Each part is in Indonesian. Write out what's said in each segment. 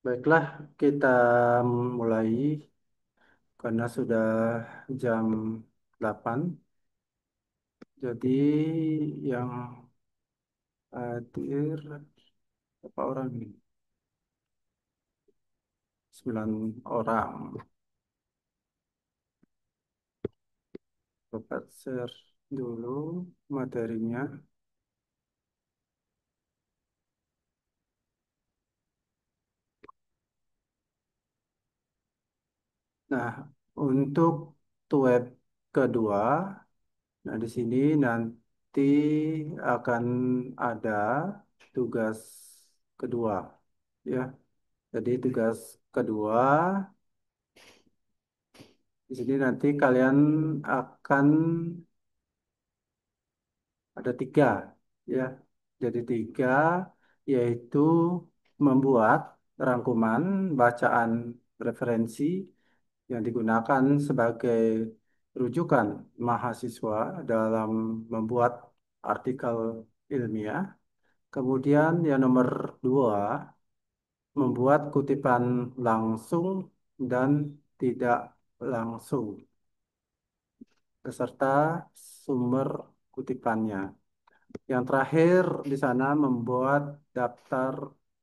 Baiklah, kita mulai karena sudah jam 8. Jadi yang hadir berapa orang ini? 9 orang. Coba share dulu materinya. Nah, untuk web kedua, nah di sini nanti akan ada tugas kedua, ya. Jadi tugas kedua di sini nanti kalian akan ada tiga, ya. Jadi tiga, yaitu membuat rangkuman bacaan referensi yang digunakan sebagai rujukan mahasiswa dalam membuat artikel ilmiah. Kemudian yang nomor dua, membuat kutipan langsung dan tidak langsung beserta sumber kutipannya. Yang terakhir di sana membuat daftar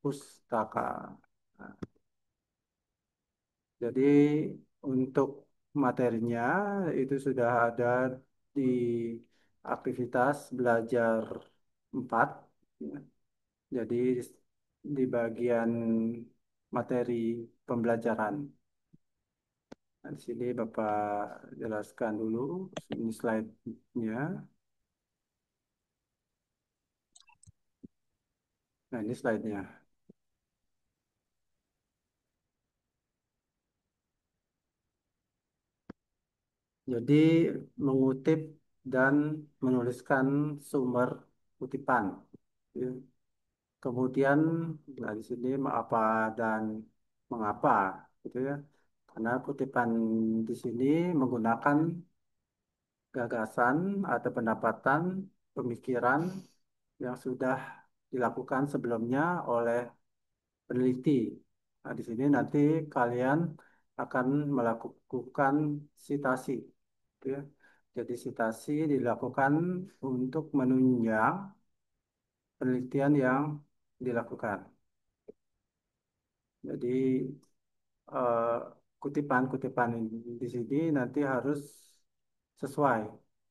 pustaka. Nah, jadi untuk materinya itu sudah ada di aktivitas belajar 4. Ya. Jadi di bagian materi pembelajaran. Nah, di sini Bapak jelaskan dulu ini slide-nya. Nah, ini slide-nya. Jadi mengutip dan menuliskan sumber kutipan. Ya. Kemudian nah di sini apa dan mengapa, gitu ya. Karena kutipan di sini menggunakan gagasan atau pendapatan, pemikiran yang sudah dilakukan sebelumnya oleh peneliti. Nah, di sini nanti kalian akan melakukan sitasi, gitu ya. Jadi sitasi dilakukan untuk menunjang penelitian yang dilakukan. Jadi eh, kutipan-kutipan di sini nanti harus sesuai,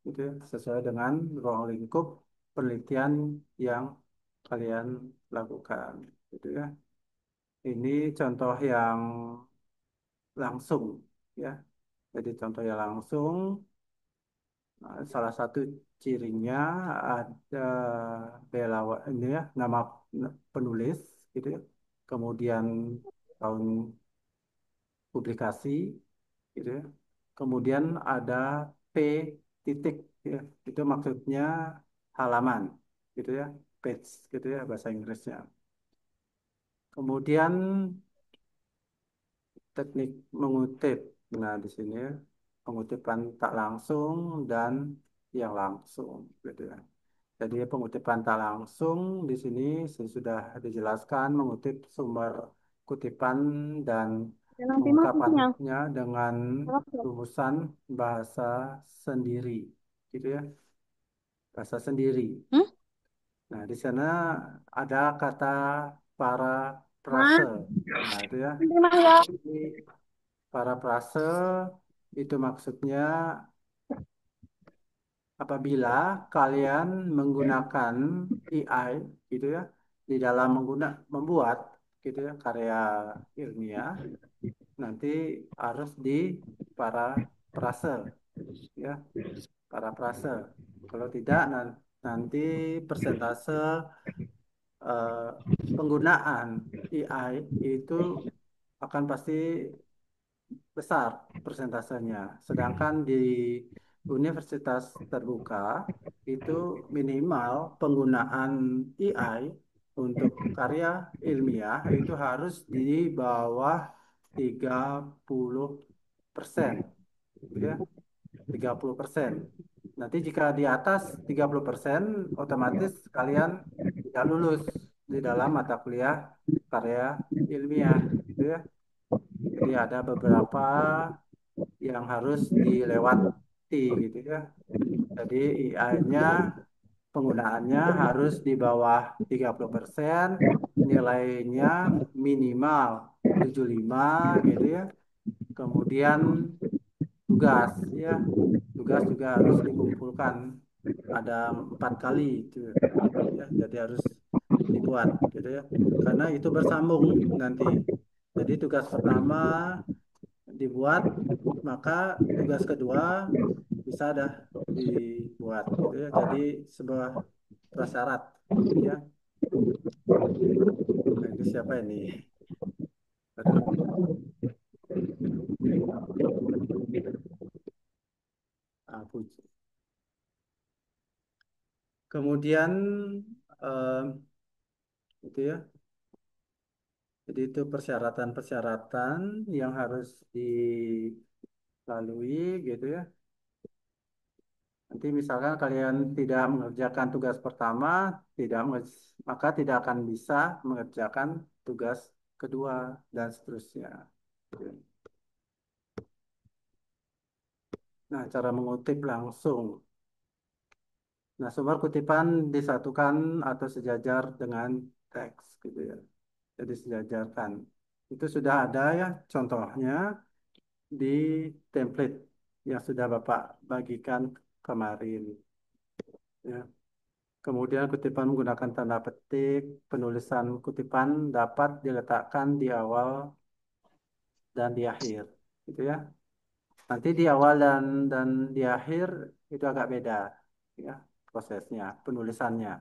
gitu ya, sesuai dengan ruang lingkup penelitian yang kalian lakukan, gitu ya. Ini contoh yang langsung, ya. Jadi contoh yang langsung, salah satu cirinya ada Belawa ini ya, nama penulis, gitu ya. Kemudian tahun publikasi, gitu ya. Kemudian ada P titik, ya. Itu maksudnya halaman, gitu ya, page, gitu ya bahasa Inggrisnya. Kemudian teknik mengutip. Nah, di sini ya, pengutipan tak langsung dan yang langsung, gitu ya. Jadi pengutipan tak langsung di sini sudah dijelaskan mengutip sumber kutipan dan Dalam timah fungsinya. mengungkapkannya dengan rumusan bahasa sendiri, gitu ya, bahasa sendiri. Hmm? Nah, di sana ada kata para Nah, prase. Nah, itu ya. timah ya. Jadi para prase itu maksudnya apabila kalian menggunakan AI, gitu ya, di dalam membuat, gitu ya, karya ilmiah, nanti harus di para prase, ya, para prase. Kalau tidak nanti persentase eh, penggunaan AI itu akan pasti besar persentasenya. Sedangkan di universitas terbuka itu minimal penggunaan AI untuk karya ilmiah itu harus di bawah 30%, gitu ya, 30%. Nanti jika di atas 30%, otomatis kalian tidak lulus di dalam mata kuliah karya ilmiah. ya. Jadi ada beberapa yang harus dilewati gitu ya. Jadi AI-nya penggunaannya harus di bawah 30%, nilainya minimal 75 gitu ya. Kemudian tugas ya, tugas juga harus dikumpulkan ada 4 kali itu ya, jadi harus dibuat gitu ya. Karena itu bersambung nanti. Jadi tugas pertama dibuat, maka tugas kedua bisa dah dibuat gitu ya. Jadi sebuah prasyarat gitu ya. Nah, ini siapa ini? Aduh, aku. Kemudian eh, itu ya. Jadi itu persyaratan-persyaratan yang harus dilalui gitu ya. Nanti misalkan kalian tidak mengerjakan tugas pertama, maka tidak akan bisa mengerjakan tugas kedua dan seterusnya. Nah, cara mengutip langsung. Nah, sumber kutipan disatukan atau sejajar dengan teks gitu ya. Jadi sejajarkan. Itu sudah ada ya contohnya di template yang sudah Bapak bagikan kemarin. Ya. Kemudian kutipan menggunakan tanda petik, penulisan kutipan dapat diletakkan di awal dan di akhir, gitu ya. Nanti di awal dan di akhir itu agak beda, ya prosesnya, penulisannya.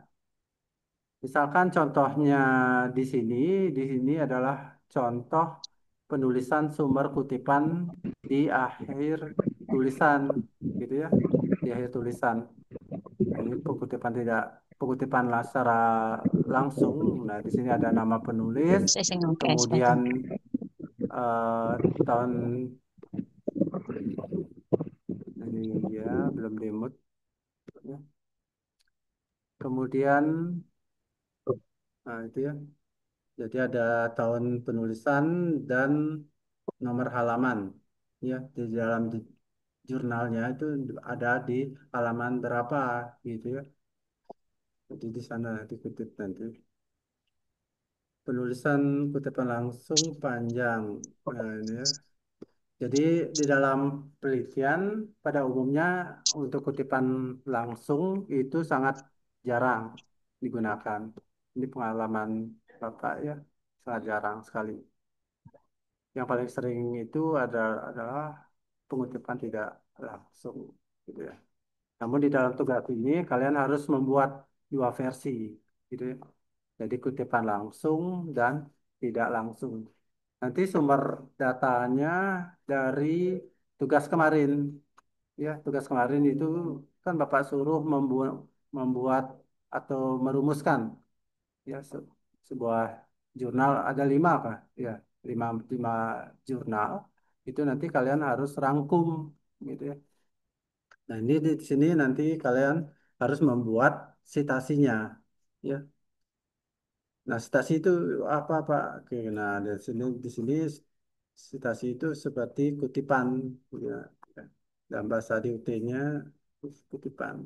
Misalkan contohnya di sini adalah contoh penulisan sumber kutipan di akhir tulisan, gitu ya, di akhir tulisan. Nah, ini pengutipan secara langsung. Nah, di sini ada nama penulis, Saya sing oke, kemudian sebentar. tahun ini ya belum dimut. Ya. Kemudian itu ya. Jadi ada tahun penulisan dan nomor halaman. Ya, di dalam jurnalnya itu ada di halaman berapa gitu ya. Jadi di sana dikutip nanti. Penulisan kutipan langsung panjang. Nah, ini ya. Jadi di dalam penelitian pada umumnya untuk kutipan langsung itu sangat jarang digunakan. Ini pengalaman Bapak ya, sangat jarang sekali. Yang paling sering itu adalah pengutipan tidak langsung gitu ya. Namun di dalam tugas ini kalian harus membuat 2 versi gitu ya. Jadi kutipan langsung dan tidak langsung. Nanti sumber datanya dari tugas kemarin. Ya, tugas kemarin itu kan Bapak suruh membuat atau merumuskan ya sebuah jurnal ada 5 kah? Ya, lima jurnal. Itu nanti kalian harus rangkum gitu ya. Nah, ini di sini nanti kalian harus membuat citasinya ya. Nah, citasi itu apa, Pak? Oke, nah di sini citasi itu seperti kutipan ya. Ya. Dalam bahasa DUT-nya kutipan.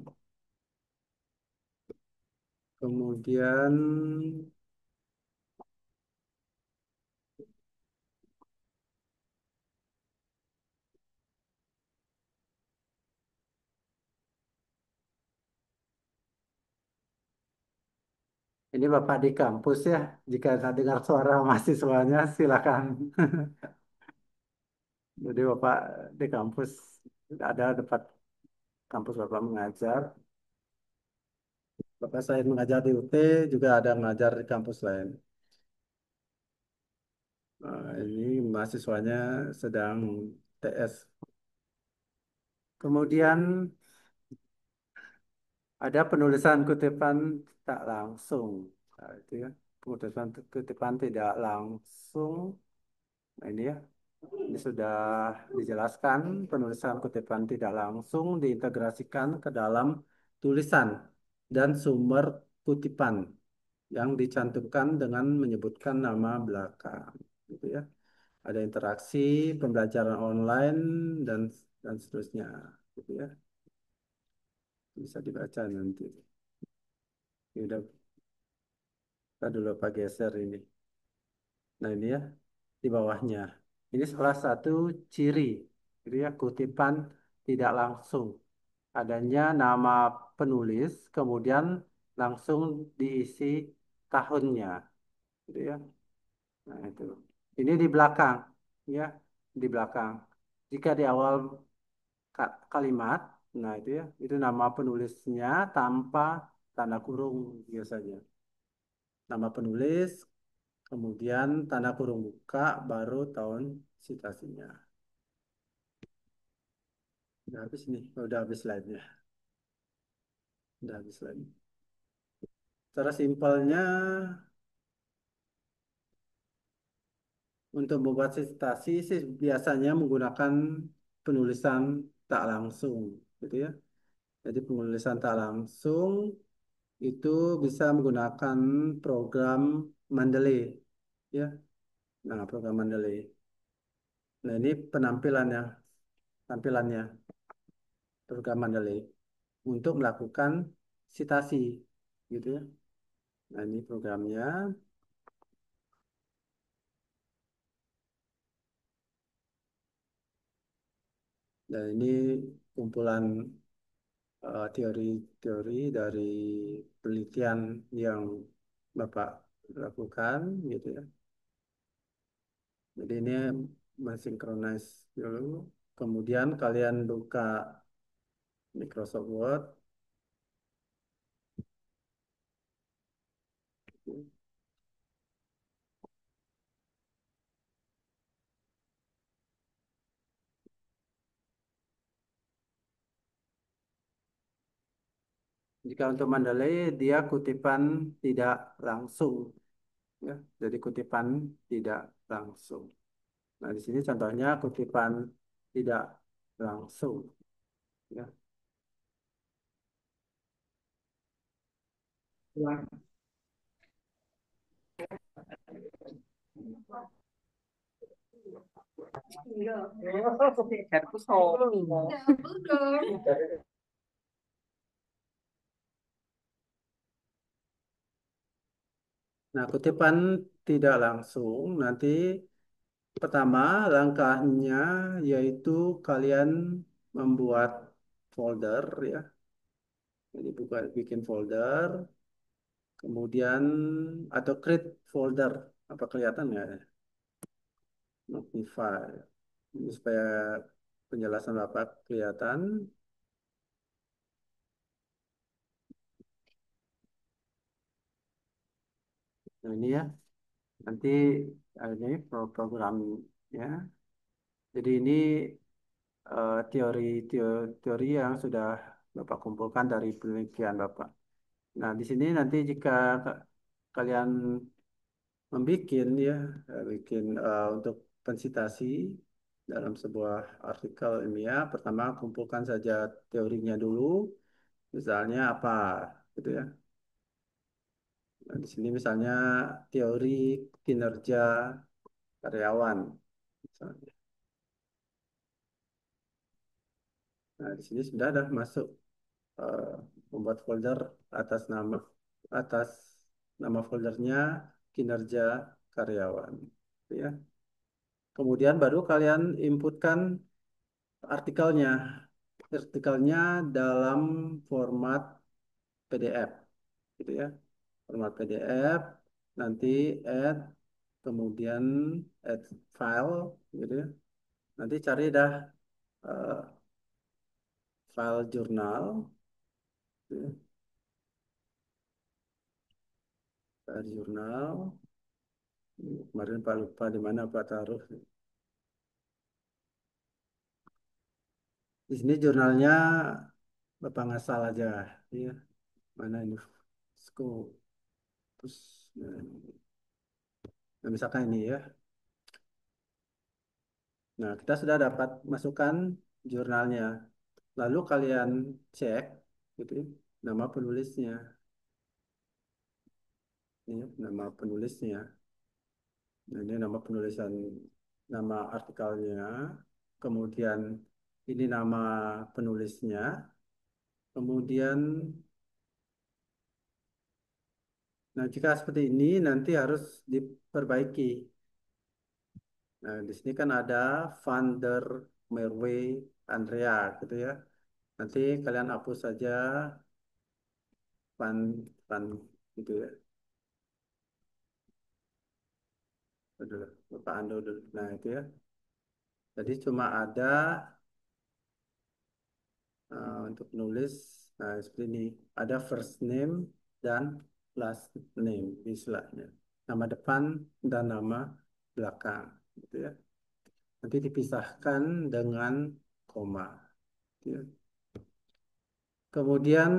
Kemudian ini Bapak di kampus ya. Jika dengar suara mahasiswanya silakan. Jadi Bapak di kampus ada dekat kampus Bapak mengajar. Bapak saya mengajar di UT juga ada mengajar di kampus lain. Ini mahasiswanya sedang TS. Kemudian ada penulisan kutipan tak langsung. Nah, itu ya. Penulisan kutipan tidak langsung. Nah, ini ya. Ini sudah dijelaskan penulisan kutipan tidak langsung diintegrasikan ke dalam tulisan dan sumber kutipan yang dicantumkan dengan menyebutkan nama belakang. Gitu ya. ada interaksi, pembelajaran online dan seterusnya, gitu ya. Bisa dibaca nanti. Ini udah, kita dulu Pak geser ini. Nah ini ya di bawahnya. Ini salah satu ciri, gitu ya, kutipan tidak langsung. Adanya nama penulis, kemudian langsung diisi tahunnya, gitu ya. Nah itu. Ini di belakang, ya, di belakang. Jika di awal kalimat, nah itu ya, itu nama penulisnya tanpa tanda kurung biasanya. Nama penulis, kemudian tanda kurung buka, baru tahun citasinya. Udah habis nih, udah habis slide-nya. Udah habis slide. Cara simpelnya, untuk membuat citasi sih biasanya menggunakan penulisan tak langsung, gitu ya. Jadi penulisan tak langsung itu bisa menggunakan program Mendeley, ya. Nah, program Mendeley. Nah, ini penampilannya, tampilannya program Mendeley untuk melakukan citasi, gitu ya. Nah, ini programnya. Dan ini kumpulan teori-teori dari penelitian yang Bapak lakukan, gitu ya. Jadi ini mensinkronis dulu. Kemudian kalian buka Microsoft Word. Jika untuk Mandalay, dia kutipan tidak langsung, ya. Jadi kutipan tidak langsung. Nah, di sini contohnya kutipan tidak langsung, ya. Nah, kutipan tidak langsung nanti pertama langkahnya yaitu kalian membuat folder, ya. Jadi buka bikin folder, kemudian atau create folder, apa kelihatan ya? Notify. Ini supaya penjelasan Bapak kelihatan. Nah, ini ya. Nanti ini program, ya. Jadi ini teori yang sudah Bapak kumpulkan dari penelitian Bapak. Nah, di sini nanti jika kalian membuat, ya, bikin untuk pensitasi dalam sebuah artikel ilmiah, pertama kumpulkan saja teorinya dulu, misalnya apa, gitu ya. Nah, di sini misalnya teori kinerja karyawan, misalnya. Nah, di sini sudah ada masuk eh, membuat folder atas atas nama foldernya kinerja karyawan, gitu ya. Kemudian baru kalian inputkan artikelnya, dalam format PDF, gitu ya. Format PDF, nanti add, kemudian add file, gitu ya. Nanti cari dah eh, file jurnal, gitu ya. File jurnal. Kemarin Pak lupa di mana Pak taruh. Di sini jurnalnya Bapak ngasal aja, ya. Mana ini? School. Terus, nah, misalkan ini ya. Nah, kita sudah dapat masukkan jurnalnya. Lalu kalian cek, gitu ya, nama penulisnya. Ini nama penulisnya. Nah, ini nama penulisan. nama artikelnya, kemudian ini nama penulisnya, kemudian, nah jika seperti ini nanti harus diperbaiki. Nah, di sini kan ada Van der Merwe Andrea gitu ya. Nanti kalian hapus saja Van Van gitu ya. Dulu, Bapak Ando dulu. Nah, itu ya. Jadi cuma ada untuk nulis, nah seperti ini. Ada first name dan last name istilahnya. Nama depan dan nama belakang gitu ya. Nanti dipisahkan dengan koma. Gitu ya. Kemudian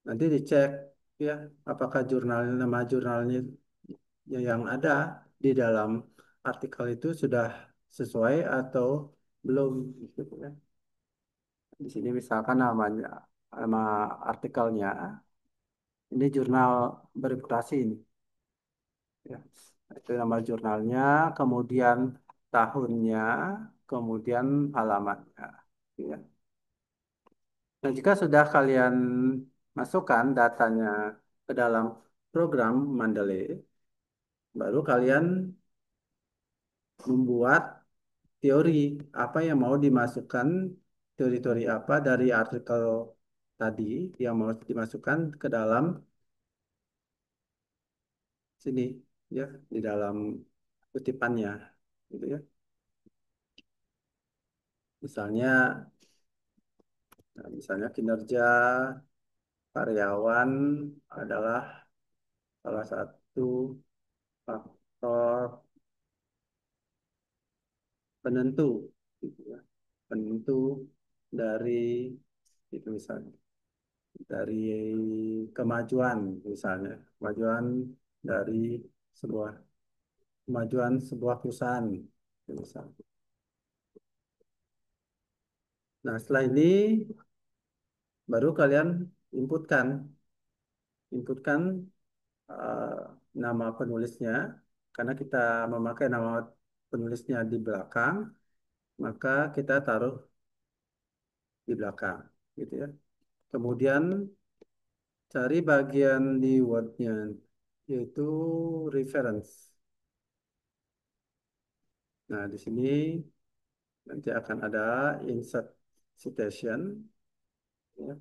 nanti dicek ya apakah nama jurnalnya yang ada di dalam artikel itu sudah sesuai atau belum gitu ya. Di sini misalkan namanya nama artikelnya ini jurnal bereputasi ini ya. Itu nama jurnalnya, kemudian tahunnya, kemudian alamatnya ya. Nah, jika sudah kalian masukkan datanya ke dalam program Mendeley, baru kalian membuat teori apa yang mau dimasukkan, teori-teori apa dari artikel tadi yang mau dimasukkan ke dalam sini ya, di dalam kutipannya gitu ya. Misalnya misalnya kinerja karyawan adalah salah satu faktor penentu gitu ya. Penentu dari itu misalnya dari kemajuan misalnya kemajuan dari sebuah kemajuan sebuah perusahaan misalnya. Nah, setelah ini baru kalian inputkan inputkan eh, nama penulisnya karena kita memakai nama penulisnya di belakang, maka kita taruh di belakang gitu ya. Kemudian cari bagian di Word-nya yaitu reference. Nah, di sini nanti akan ada insert citation ya.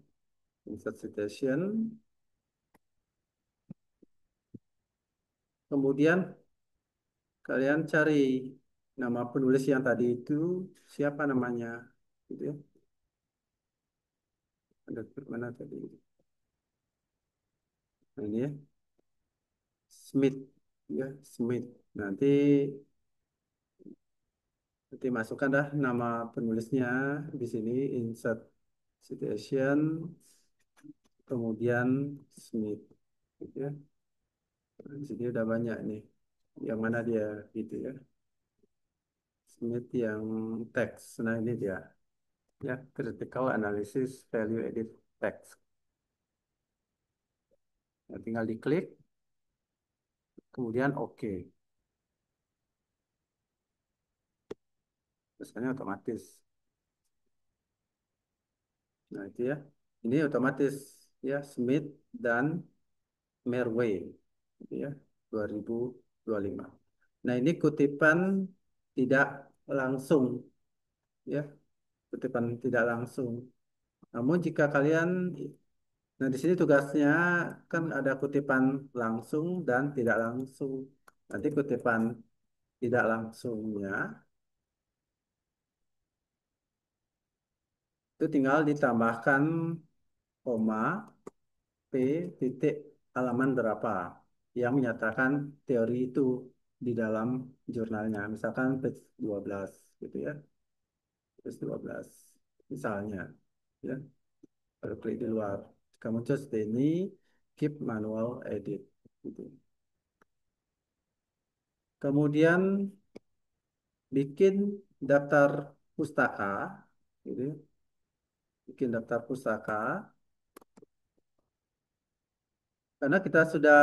Insert citation. Kemudian kalian cari nama penulis yang tadi itu siapa namanya gitu ya. Ada mana tadi? Nah, ini ya. Smith ya, Smith. Nanti nanti masukkan dah nama penulisnya di sini insert citation kemudian Smith gitu ya. Nah, di sini udah banyak nih. Yang mana dia gitu ya. Smith yang teks. Nah, ini dia. Ya, critical analysis value edit text. Nah, tinggal diklik kemudian oke. Biasanya otomatis. Nah, itu ya. Ini otomatis ya Smith dan Merway gitu ya 2025. Nah, ini kutipan tidak langsung ya, kutipan tidak langsung. Namun jika kalian nah di sini tugasnya kan ada kutipan langsung dan tidak langsung. Nanti kutipan tidak langsungnya itu tinggal ditambahkan koma P titik halaman berapa yang menyatakan teori itu di dalam jurnalnya. Misalkan page 12 gitu ya. Page 12 misalnya ya. Baru klik di luar. Jika muncul seperti ini, keep manual edit gitu. Kemudian bikin daftar pustaka gitu ya. Bikin daftar pustaka karena kita sudah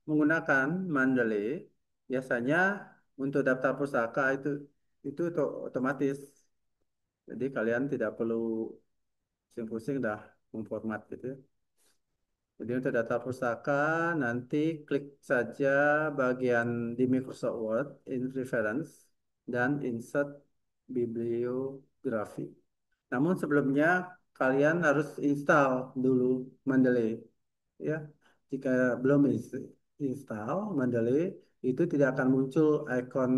menggunakan Mendeley biasanya untuk daftar pustaka itu otomatis. Jadi kalian tidak perlu pusing-pusing dah memformat gitu ya. Jadi untuk data pustaka nanti klik saja bagian di Microsoft Word, in Reference, dan Insert Bibliografi. Namun sebelumnya kalian harus install dulu Mendeley. Ya, jika belum install Mendeley, itu tidak akan muncul icon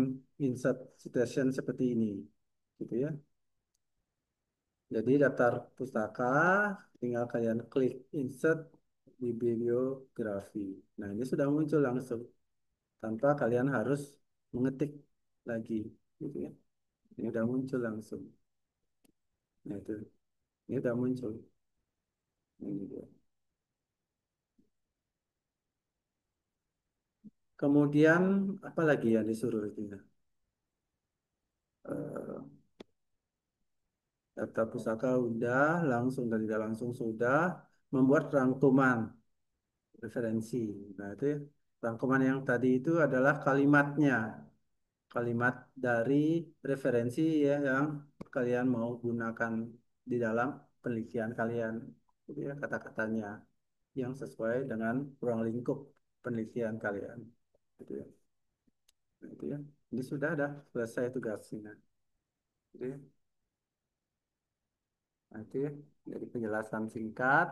insert citation seperti ini. Gitu ya. Jadi daftar pustaka tinggal kalian klik insert di bibliografi. Nah, ini sudah muncul langsung tanpa kalian harus mengetik lagi gitu ya. Ini sudah muncul langsung. Nah, itu ini sudah muncul. Ini dia. Kemudian apa lagi yang disuruh itu ya? Eh, Daftar pustaka udah, langsung dan tidak langsung sudah membuat rangkuman referensi. Nah, itu ya. Rangkuman yang tadi itu adalah kalimatnya. Kalimat dari referensi ya yang kalian mau gunakan di dalam penelitian kalian. Jadi ya kata-katanya yang sesuai dengan ruang lingkup penelitian kalian. Gitu ya. Nah, itu ya. Ini sudah ada selesai tugasnya. Jadi, nah, itu ya dari penjelasan singkat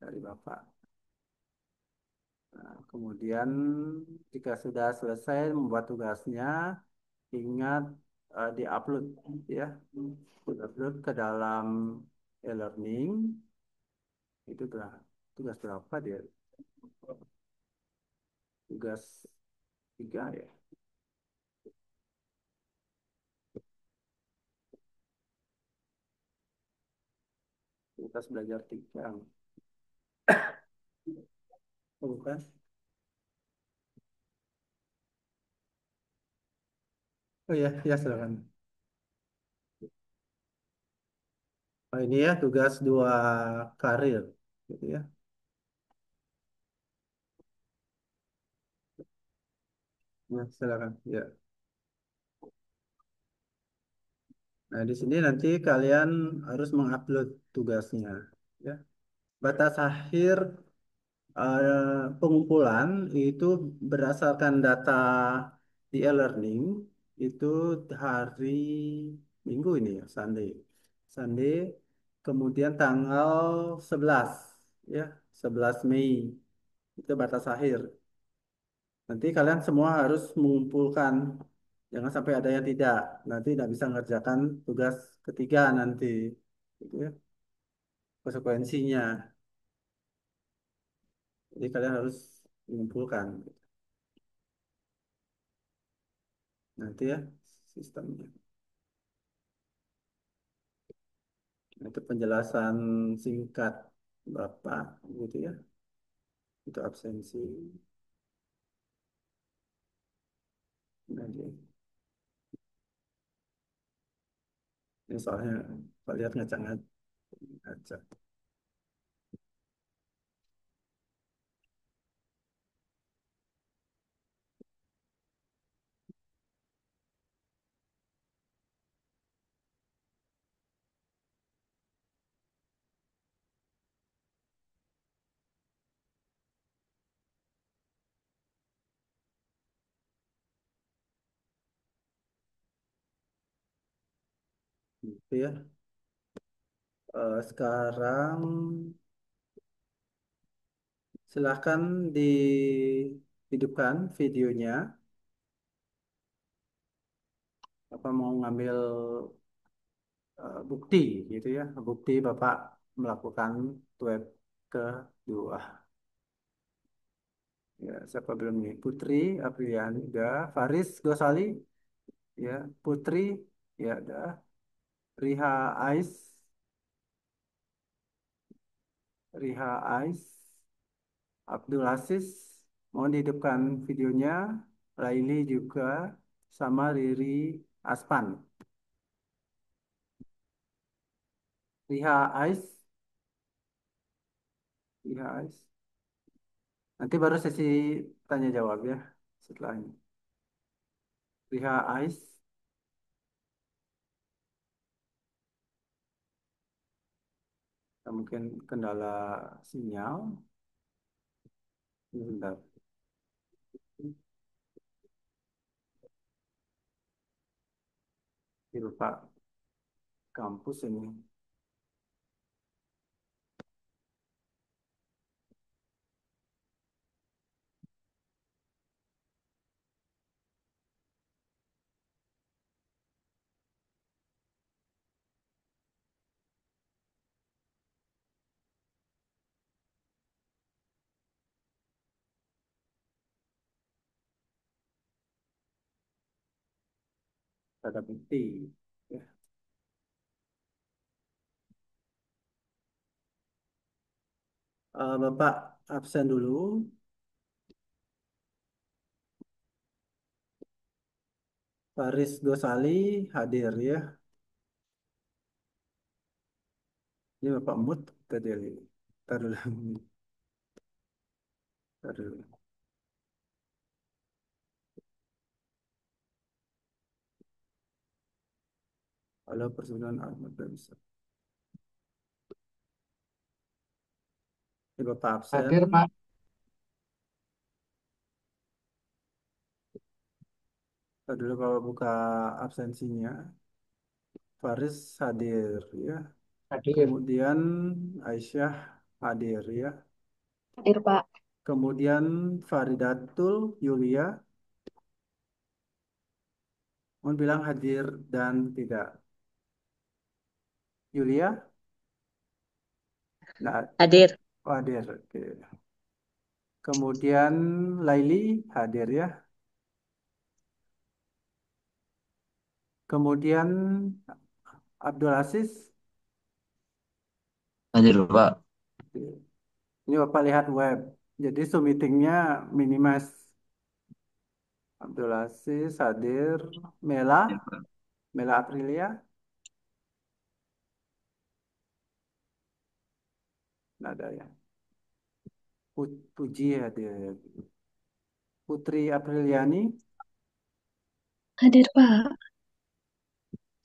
dari Bapak. Nah, kemudian jika sudah selesai membuat tugasnya, ingat diupload ya, diupload ke dalam e-learning itu tugas berapa dia? Tugas tiga ya, tugas belajar tiga. Oh, bukan? Oh ya, ya silakan. Oh ini ya tugas dua karir, gitu ya. Ya, silakan. Ya. Nah di sini nanti kalian harus mengupload tugasnya. Ya. Batas akhir pengumpulan itu berdasarkan data di e-learning itu hari Minggu ini ya, Sunday. Sunday, kemudian tanggal 11 ya, 11 Mei itu batas akhir. Nanti kalian semua harus mengumpulkan, jangan sampai ada yang tidak. Nanti tidak bisa mengerjakan tugas ketiga nanti. Gitu ya, konsekuensinya. Jadi kalian harus mengumpulkan. Nanti ya sistemnya. Nah, itu penjelasan singkat Bapak gitu ya. Itu absensi. Nah, ini soalnya Pak lihat ngacak. Gitu ya. Sekarang silahkan dihidupkan videonya. Apa mau ngambil bukti gitu ya. Bukti Bapak melakukan web kedua. Ya, siapa belum nih? Putri Apriani udah, Faris Gosali ya, Putri ya udah, Riha Ais, Riha Ais, Abdul Aziz, mohon dihidupkan videonya, Laili juga, sama Riri Aspan. Riha Ais, Riha Ais. Nanti baru sesi tanya jawab ya setelahnya. Riha Ais, mungkin kendala sinyal. Sebentar, ini Bapak kampus ini. Ada bukti. Ya. Bapak absen dulu. Faris Gosali hadir ya. Ini Bapak Mut tadi. Taruh dulu. Taruh dulu. Halo Persatuan Ahmad Bangsa. Ini Bapak absen. Hadir, Pak. Taruh dulu Bapak buka absensinya. Faris hadir ya. Hadir. Kemudian Aisyah hadir ya. Hadir, Pak. Kemudian Faridatul Yulia mau bilang hadir dan tidak. Yulia, nah, Hadir. oh, hadir. Oke. Kemudian Laili hadir ya. Kemudian Abdul Aziz. Hadir, Pak. Ini Bapak lihat web. Jadi Zoom meetingnya minimas. Abdul Aziz hadir. Hadir, Mela, Pak. Mela Aprilia. Nggak ada ya. Puji hadir. Putri Apriliani. Hadir, Pak.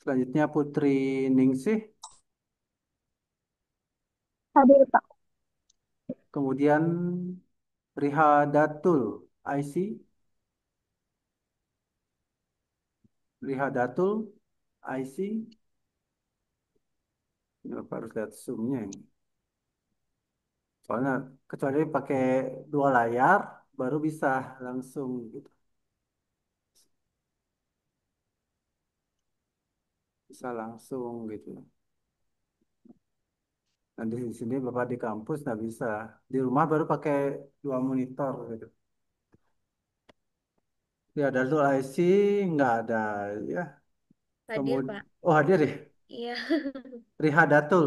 Selanjutnya Putri Ningsih. Hadir, Pak. Kemudian Rihadatul IC. Rihadatul IC. Ini Bapak harus lihat zoomnya ini. Soalnya kecuali pakai dua layar baru bisa langsung gitu. Bisa langsung gitu. Nah di sini Bapak di kampus nggak bisa. Di rumah baru pakai dua monitor gitu. Ya ada tuh IC nggak ada ya. Hadir, Kemudian Pak. oh hadir ya. Iya, Rihadatul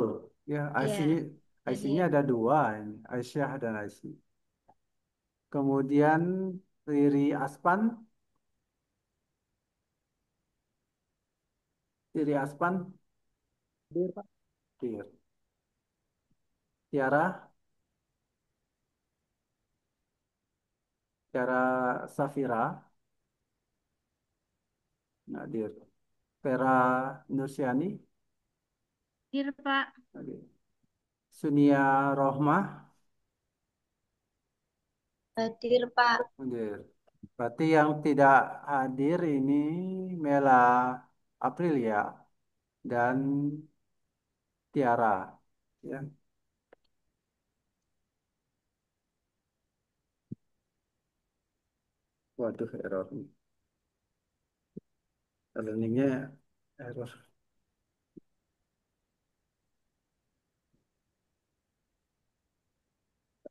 ya IC-nya iya, IC-nya hadir. ada dua ini. Aisyah dan IC. Kemudian Riri Aspan, Riri Aspan, Hadir, Pak. Tir. Tiara, Tiara Safira, hadir. Vera Nursiani, Hadir, Pak. hadir. Sunia Rohmah, Hadir, Pak. hadir. Berarti yang tidak hadir ini Mela Aprilia dan Tiara. Ya, waduh error nih. Learningnya error.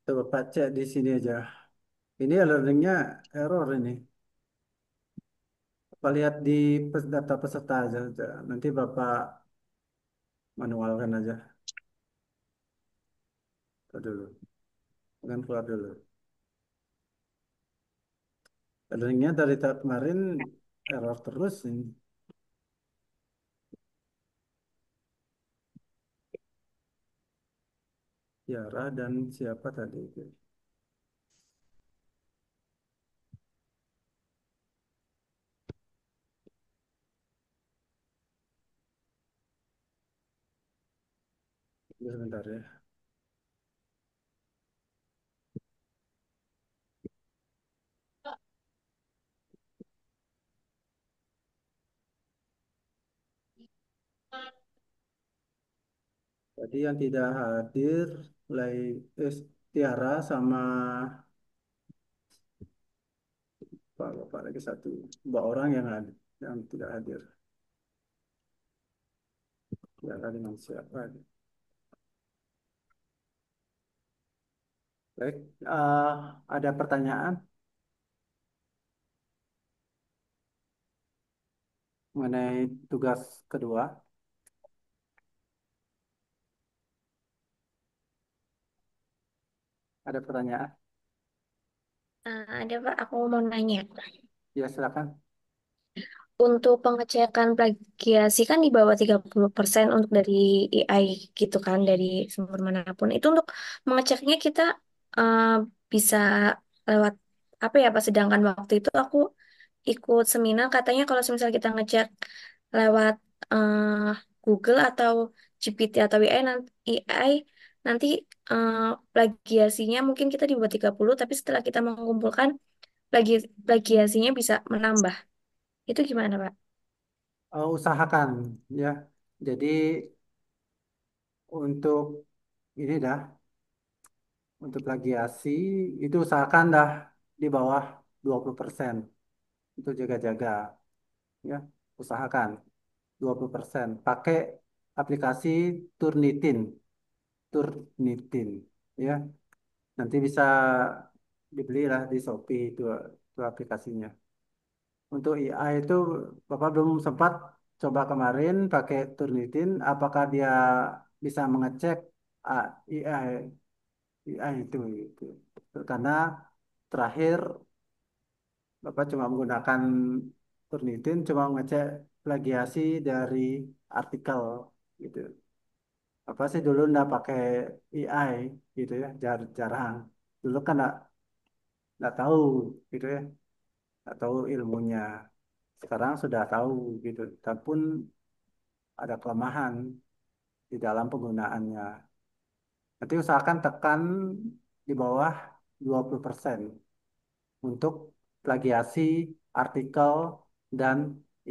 Coba Bapak cek di sini aja. Ini learningnya error ini. Bapak lihat di data peserta aja. Nanti Bapak manualkan aja. Tar dulu. Kan keluar dulu. Learningnya dari tahun kemarin error terus ini. Tiara dan siapa tadi itu? Sebentar ya. Tadi yang tidak hadir, Tiara sama Bapak lagi satu, dua orang yang hadir, yang tidak hadir. Tiara dengan siapa? Baik, eh, ada pertanyaan mengenai tugas kedua? Ada pertanyaan? Ada Pak, aku mau nanya. Ya, silakan. Untuk pengecekan plagiasi kan di bawah 30% untuk dari AI gitu kan, dari sumber manapun. Itu untuk mengeceknya kita eh, bisa lewat apa ya Pak? Sedangkan waktu itu aku ikut seminar katanya kalau misalnya kita ngecek lewat eh, Google atau GPT atau AI nanti eh, plagiasinya mungkin kita di bawah 30 tapi setelah kita mengumpulkan plagiasinya bisa menambah. Itu gimana Pak? Usahakan ya. Jadi untuk ini dah, untuk plagiasi itu usahakan dah di bawah 20%. Itu jaga-jaga ya. Usahakan 20%. Pakai aplikasi Turnitin, Turnitin ya. Nanti bisa dibeli lah di Shopee itu aplikasinya. Untuk AI itu Bapak belum sempat coba kemarin pakai Turnitin, apakah dia bisa mengecek AI, AI itu. Karena terakhir Bapak cuma menggunakan Turnitin, cuma mengecek plagiasi dari artikel gitu. Apa sih dulu nggak pakai AI gitu ya, jarang. Dulu kan nggak tahu gitu ya, nggak tahu ilmunya. Sekarang sudah tahu gitu, tapi ada kelemahan di dalam penggunaannya. Nanti usahakan tekan di bawah 20% untuk plagiasi artikel dan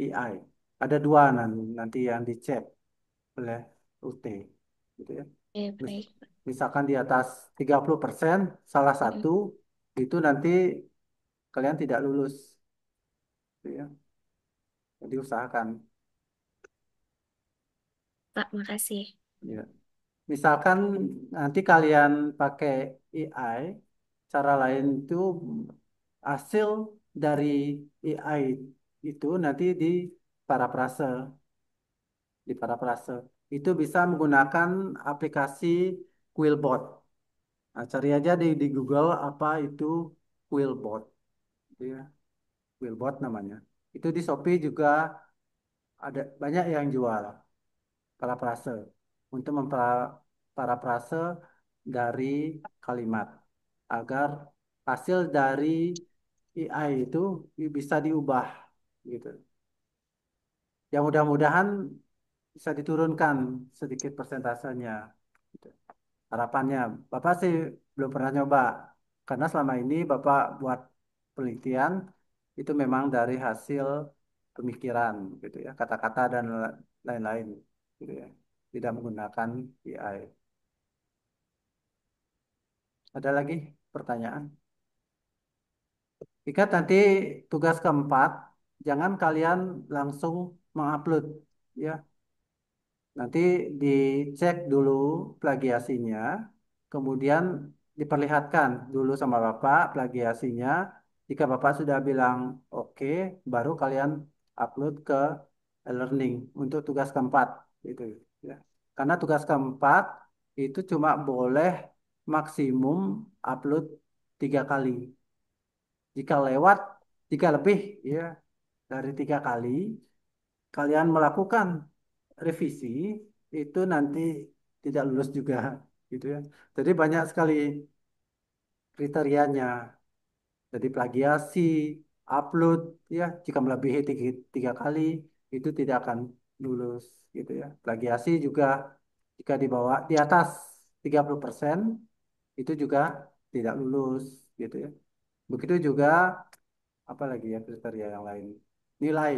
AI. Ada dua nanti yang dicek oleh UT. Gitu ya. Baik. Misalkan di atas 30%, salah Mm-mm. satu itu nanti kalian tidak lulus. Gitu ya. Jadi usahakan. Pak, makasih. Ya. Misalkan nanti kalian pakai AI, cara lain itu hasil dari AI itu nanti parafrase, di parafrase. Itu bisa menggunakan aplikasi Quillbot. Nah, cari aja di Google apa itu Quillbot, ya. Quillbot namanya. Itu di Shopee juga ada banyak yang jual parafrase untuk memparafrase dari kalimat agar hasil dari AI itu bisa diubah gitu. Ya mudah-mudahan bisa diturunkan sedikit persentasenya. Gitu. Harapannya, Bapak sih belum pernah nyoba karena selama ini Bapak buat penelitian itu memang dari hasil pemikiran gitu ya, kata-kata dan lain-lain gitu ya. Tidak menggunakan AI. Ada lagi pertanyaan? Ingat nanti tugas keempat, jangan kalian langsung mengupload ya. Nanti dicek dulu plagiasinya, kemudian diperlihatkan dulu sama Bapak plagiasinya. Jika Bapak sudah bilang oke, baru kalian upload ke e-learning untuk tugas keempat itu ya. Karena tugas keempat itu cuma boleh maksimum upload 3 kali. Jika lewat, jika lebih ya dari 3 kali, kalian melakukan revisi itu nanti tidak lulus juga gitu ya. Jadi banyak sekali kriterianya. Jadi plagiasi, upload ya jika melebihi 3 kali itu tidak akan lulus gitu ya. Plagiasi juga Jika di bawah di atas 30% itu juga tidak lulus gitu ya. Begitu juga apa lagi ya kriteria yang lain? Nilai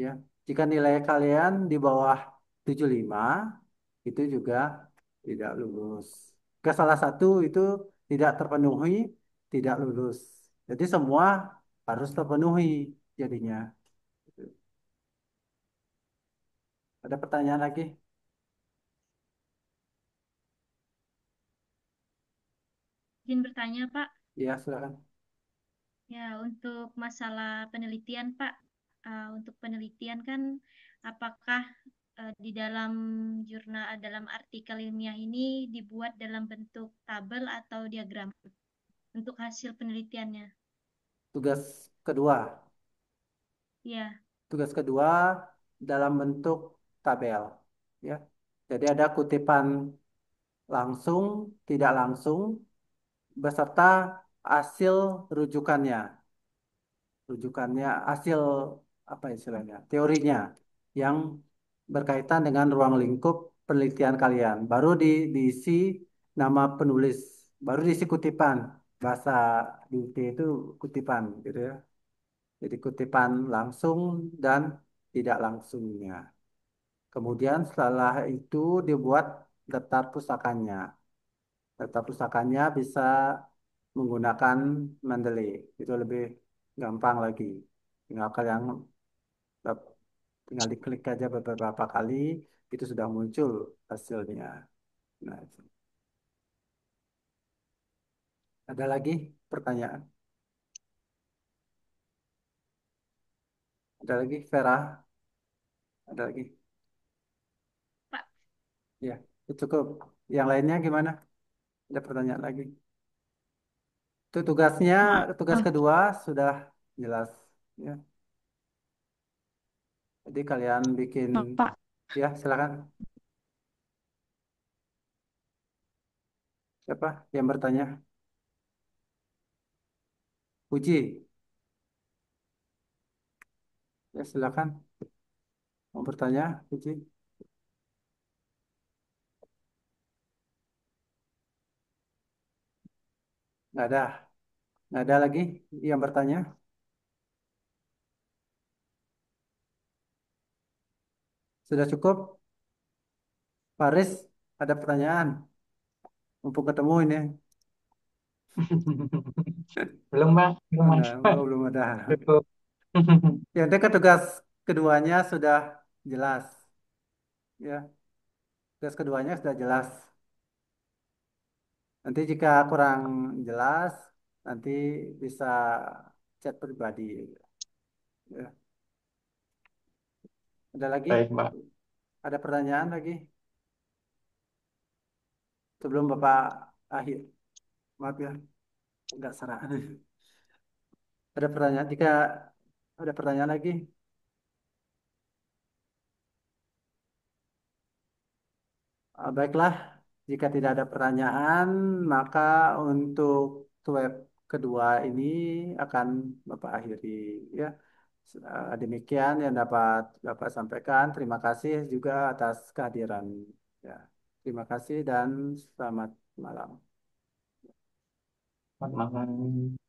ya. Jika nilai kalian di bawah 75 itu juga tidak lulus. Ke salah satu itu tidak terpenuhi, tidak lulus. Jadi semua harus terpenuhi jadinya. Ada pertanyaan lagi? Izin bertanya, Pak. Ya, silakan. Ya, untuk masalah penelitian, Pak. Untuk penelitian kan, apakah di dalam jurnal, dalam artikel ilmiah ini dibuat dalam bentuk tabel atau diagram untuk hasil penelitiannya? Tugas kedua. Ya, Tugas kedua dalam bentuk tabel. Ya. Jadi ada kutipan langsung, tidak langsung, beserta hasil rujukannya. Rujukannya, hasil apa istilahnya? Teorinya yang berkaitan dengan ruang lingkup penelitian kalian. Baru diisi nama penulis, baru diisi kutipan. Bahasa di UT itu kutipan gitu ya. Jadi kutipan langsung dan tidak langsungnya. Kemudian setelah itu dibuat daftar pusakanya. Daftar pusakanya bisa menggunakan Mendeley. Itu lebih gampang lagi. Tinggal kalian tinggal diklik aja beberapa kali, itu sudah muncul hasilnya. Nah, ada lagi pertanyaan? Ada lagi, Vera? Ada lagi? Pak. Ya, cukup. Yang lainnya gimana? Ada pertanyaan lagi? Itu tugasnya, tugas Maaf, kedua sudah jelas. Ya, jadi kalian bikin, Pak. ya silakan. Siapa yang bertanya? Puji, ya silakan. Mau bertanya, Puji? Nggak ada. Nggak ada lagi yang bertanya? Sudah cukup? Faris, ada pertanyaan? Mumpung ketemu ini. Belum, Pak. Belum Ada, ada. oh, belum ada. Cukup. Ya, nanti kan tugas keduanya sudah jelas. Ya, tugas keduanya sudah jelas. Nanti jika kurang jelas, nanti bisa chat pribadi. Ya. Ada lagi? Baik, Pak. Ada pertanyaan lagi? Sebelum Bapak akhir. Maaf ya, nggak serah. Ada pertanyaan? Jika ada pertanyaan lagi, baiklah. Jika tidak ada pertanyaan, maka untuk web kedua ini akan Bapak akhiri ya. Demikian yang dapat Bapak sampaikan. Terima kasih juga atas kehadiran. Ya. Terima kasih dan selamat malam. Selamat malam.